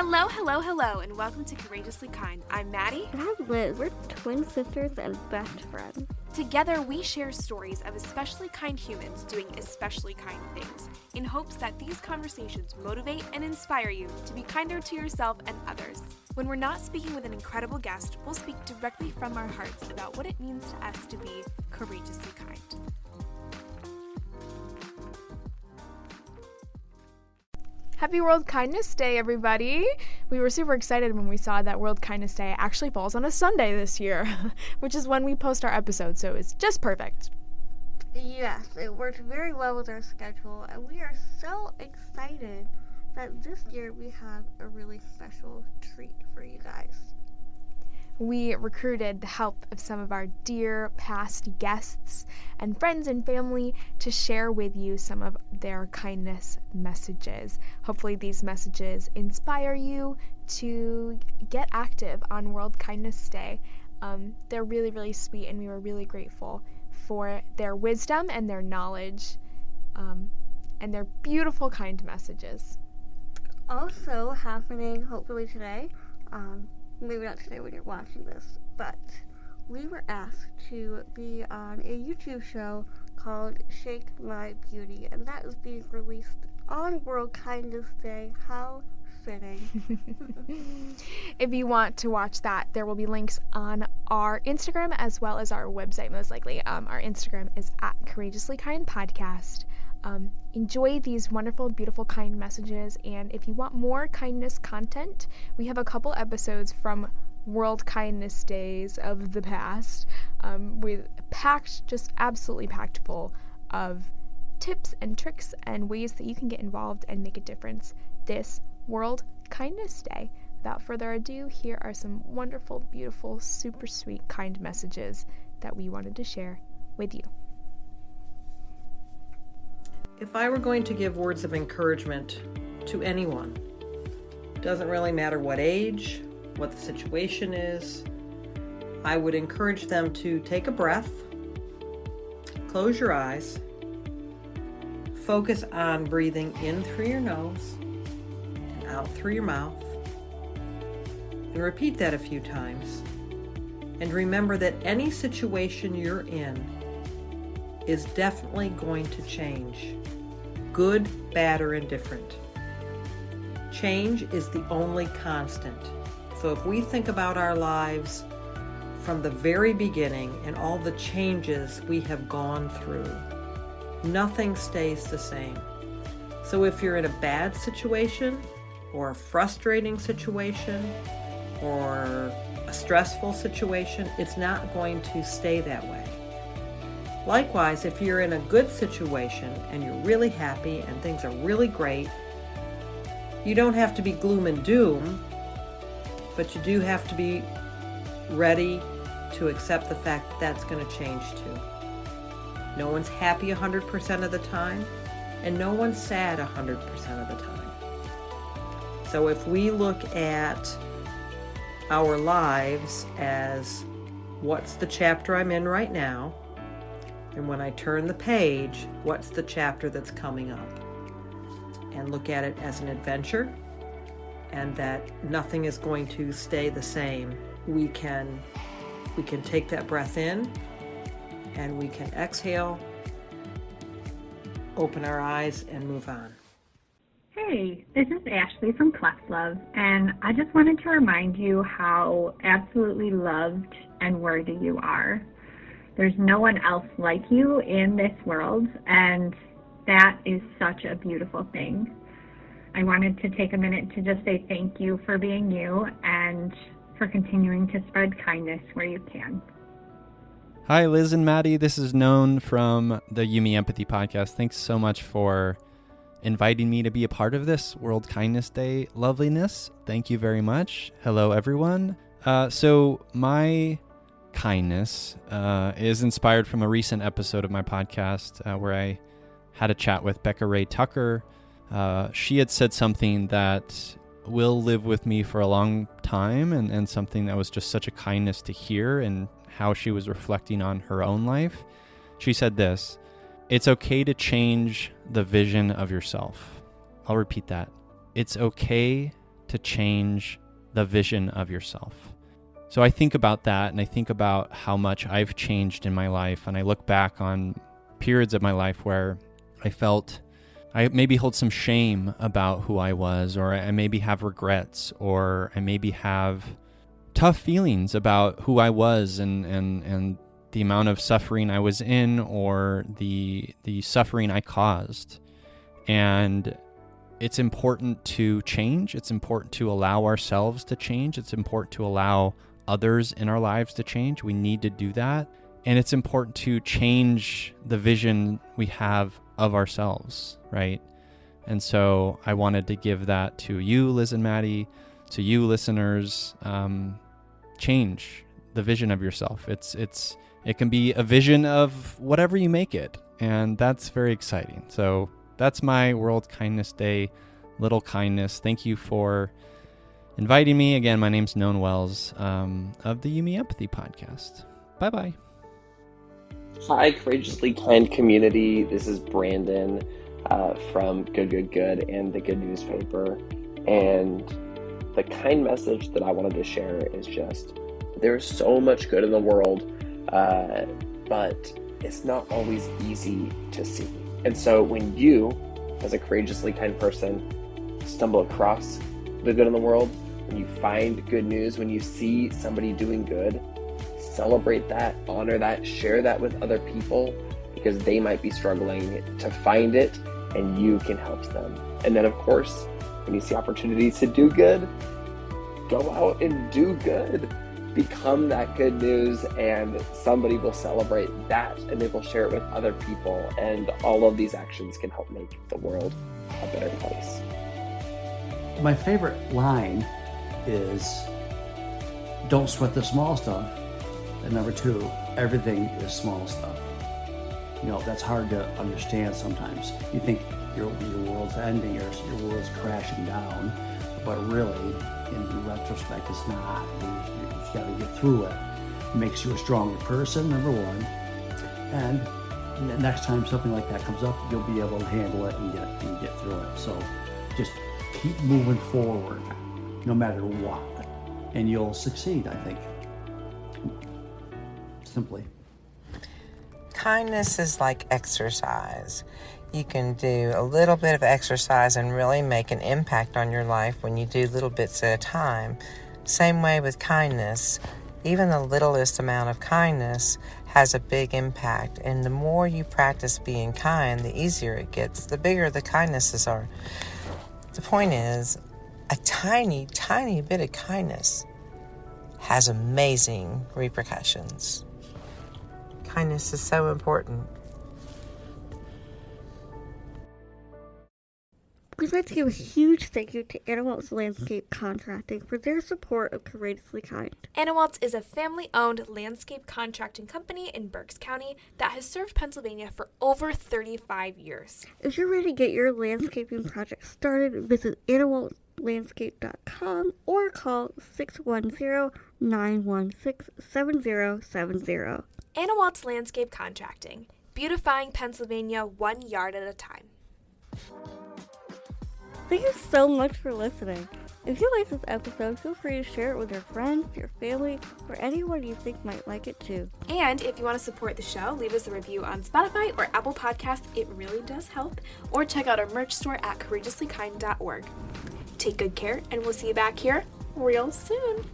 Hello, hello, hello, and welcome to Courageously Kind. I'm Maddie. And I'm Liz. We're twin sisters and best friends. Together, we share stories of especially kind humans doing especially kind things, in hopes that these conversations motivate and inspire you to be kinder to yourself and others. When we're not speaking with an incredible guest, we'll speak directly from our hearts about what it means to us to be courageously kind. Happy World Kindness Day, everybody! We were super excited when we saw that World Kindness Day actually falls on a Sunday this year, which is when we post our episode, so it's just perfect. Yes, it worked very well with our schedule, and we are so excited that this year we have a really special treat for you guys. We recruited the help of some of our dear past guests and friends and family to share with you some of their kindness messages. Hopefully these messages inspire you to get active on World Kindness Day. They're really, really sweet, and we were really grateful for their wisdom and their knowledge and their beautiful, kind messages. Also happening, hopefully today, maybe not today when you're watching this, but we were asked to be on a YouTube show called Shake My Beauty, and that is being released on World Kindness Day. How fitting. If you want to watch that, there will be links on our Instagram as well as our website, most likely. Our Instagram is at Courageously Kind Podcast. Enjoy these wonderful, beautiful, kind messages, and if you want more kindness content, we have a couple episodes from World Kindness Days of the past with just absolutely packed full of tips and tricks and ways that you can get involved and make a difference this World Kindness Day. Without further ado, here are some wonderful, beautiful, super sweet, kind messages that we wanted to share with you. If I were going to give words of encouragement to anyone, doesn't really matter what age, what the situation is, I would encourage them to take a breath, close your eyes, focus on breathing in through your nose and out through your mouth, and repeat that a few times. And remember that any situation you're in is definitely going to change. Good, bad, or indifferent. Change is the only constant. So if we think about our lives from the very beginning and all the changes we have gone through, nothing stays the same. So if you're in a bad situation or a frustrating situation or a stressful situation, it's not going to stay that way. Likewise, if you're in a good situation and you're really happy and things are really great, you don't have to be gloom and doom, but you do have to be ready to accept the fact that that's going to change too. No one's happy 100% of the time, and no one's sad 100% of the time. So if we look at our lives as what's the chapter I'm in right now, and when I turn the page, what's the chapter that's coming up? And look at it as an adventure, and that nothing is going to stay the same. We can take that breath in, and we can exhale, open our eyes, and move on. Hey, this is Ashley from Love, and I just wanted to remind you how absolutely loved and worthy you are. There's no one else like you in this world, and that is such a beautiful thing. I wanted to take a minute to just say thank you for being you and for continuing to spread kindness where you can. Hi, Liz and Maddie. This is Known from the Yumi Empathy Podcast. Thanks so much for inviting me to be a part of this World Kindness Day loveliness. Thank you very much. Hello, everyone. So my kindness is inspired from a recent episode of my podcast where I had a chat with Becca Ray Tucker. She had said something that will live with me for a long time, and something that was just such a kindness to hear, and how she was reflecting on her own life. She said this: "It's okay to change the vision of yourself." I'll repeat that. It's okay to change the vision of yourself. So I think about that, and I think about how much I've changed in my life, and I look back on periods of my life where I maybe hold some shame about who I was, or I maybe have regrets, or I maybe have tough feelings about who I was and the amount of suffering I was in, or the suffering I caused. And it's important to change. It's important to allow ourselves to change. It's important to allow others in our lives to change. We need to do that. And it's important to change the vision we have of ourselves, right? And so I wanted to give that to you, Liz and Maddie, to you listeners. Change the vision of yourself. It can be a vision of whatever you make it, and that's very exciting. So that's my World Kindness Day, little kindness. Thank you for inviting me. Again, my name's Known Wells of the You Me Empathy podcast. Bye-bye. Hi, Courageously Kind community. This is Brandon from Good and the Good newspaper. And the kind message that I wanted to share is just, there's so much good in the world, but it's not always easy to see. And so when you, as a courageously kind person, stumble across the good in the world, when you find good news, when you see somebody doing good, celebrate that, honor that, share that with other people, because they might be struggling to find it and you can help them. And then of course, when you see opportunities to do good, go out and do good. Become that good news, and somebody will celebrate that and they will share it with other people. And all of these actions can help make the world a better place. My favorite line is, don't sweat the small stuff. And number 2, everything is small stuff. You know, that's hard to understand sometimes. You think your world's ending or your world's crashing down, but really, in retrospect, it's not. You just got to get through it. It makes you a stronger person, number 1. And the next time something like that comes up, you'll be able to handle it and get through it. So just keep moving forward, no matter what, and you'll succeed, I think. Simply. Kindness is like exercise. You can do a little bit of exercise and really make an impact on your life when you do little bits at a time. Same way with kindness. Even the littlest amount of kindness has a big impact. And the more you practice being kind, the easier it gets, the bigger the kindnesses are. The point is, a tiny, tiny bit of kindness has amazing repercussions. Kindness is so important. We'd like to give a huge thank you to Anna Waltz Landscape Contracting for their support of Courageously Kind. Anna Waltz is a family-owned landscape contracting company in Berks County that has served Pennsylvania for over 35 years. If you're ready to get your landscaping project started, visit AnnaWaltzLandscape.com or call 610-916-7070. Anna Waltz Landscape Contracting, beautifying Pennsylvania 1 yard at a time. Thank you so much for listening. If you like this episode, feel free to share it with your friends, your family, or anyone you think might like it too. And if you want to support the show, leave us a review on Spotify or Apple Podcasts. It really does help. Or check out our merch store at courageouslykind.org. Take good care, and we'll see you back here real soon.